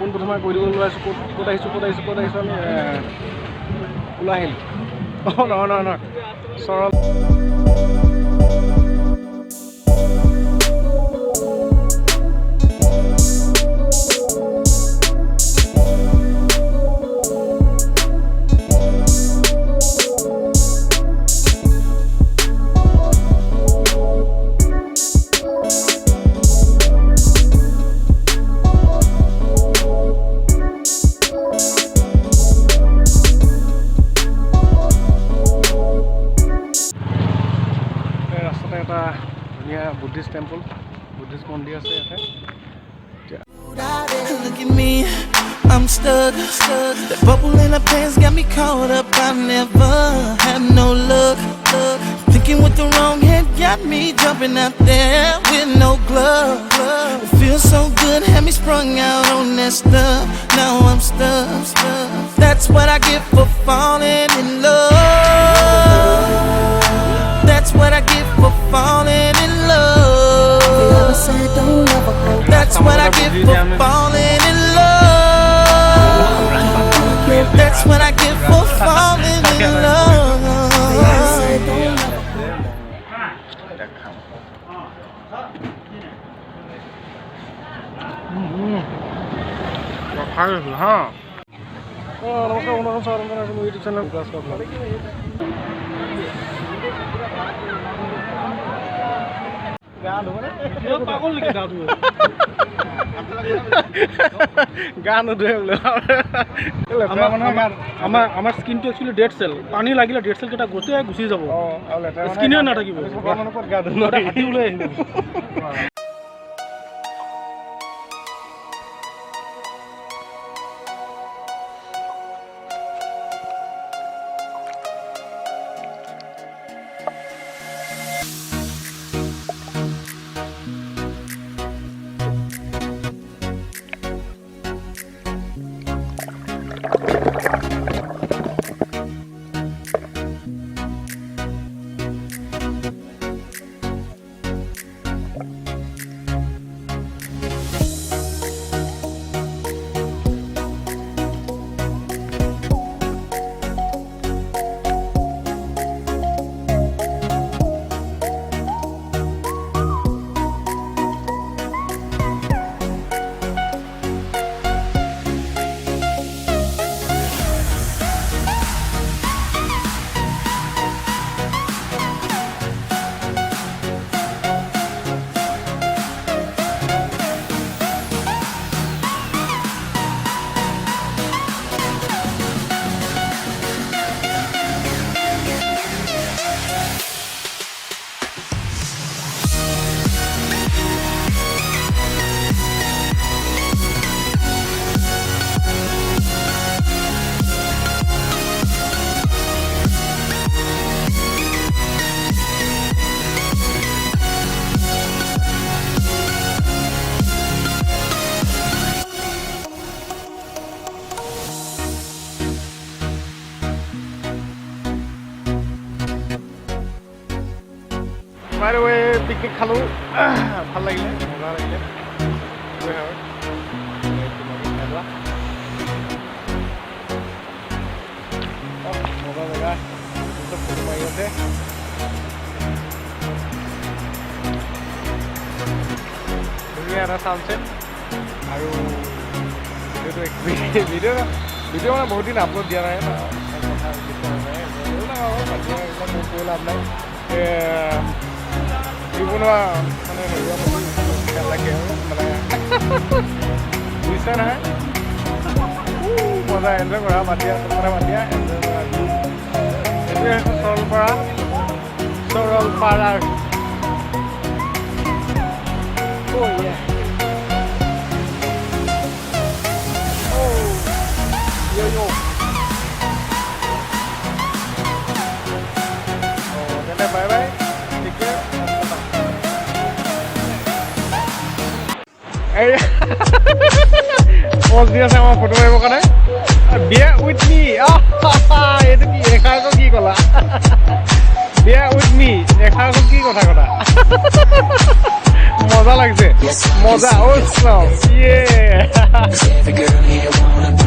পোনপ্ৰথমে কৈ দিবলৈ ওলাইছোঁ ক'ত আহিছোঁ আমি ওলাই আহিলোঁ নহয় চৰল Buddhist temple, Buddhist মন্দিৰ আছে ইয়াতে Look at me, I'm stuck. The bubble in her pants got me caught up. I never had no luck. Thinking with the wrong head got me jumping out there with no glove. It feels so good, had me sprung out on that stuff. Now I'm stuck. That's what I get for falling in love. That's what I get for falling in love. That's what I get for falling in love. That's what I get for falling in love. নমস্কাৰ YouTube channel class গা নোধোৱে বোলে আমাৰ স্কিনটো actually dead cell পানী লাগিলে dead cell কেইটা গোটেই গুচি যাব স্কিনে নাথাকিব গা ধুব হাতী ওলাই আহিব By the way, picnic খালো ভাল লাগিলে মজা লাগিলে মজা জেগা ফটো মাৰি আছে ধুনীয়া এটা চানছেট আৰু ভিডিঅ' মানে বহুত দিন আপলোড দিয়া নাই কথা লাভ নাই যিকোনো মানে লাগে মানে বুজিছে নহয় মজা এনজয় কৰা বাতিয়া এনজয় কৰা এইটোৱে হৈছে চৰলপাৰা তেন্তে বাই বাই পজ দি আছে আমাৰ ফটো মাৰিবৰ কাৰণে বিয়াৰ উইথ মি এইটো কি এষাৰ আকৌ কি ক'লা বিয়াৰ উইথ মি এষাৰ আকৌ কি কথা মজা লাগিছে মজা ও ইয়ে Every girl here wanna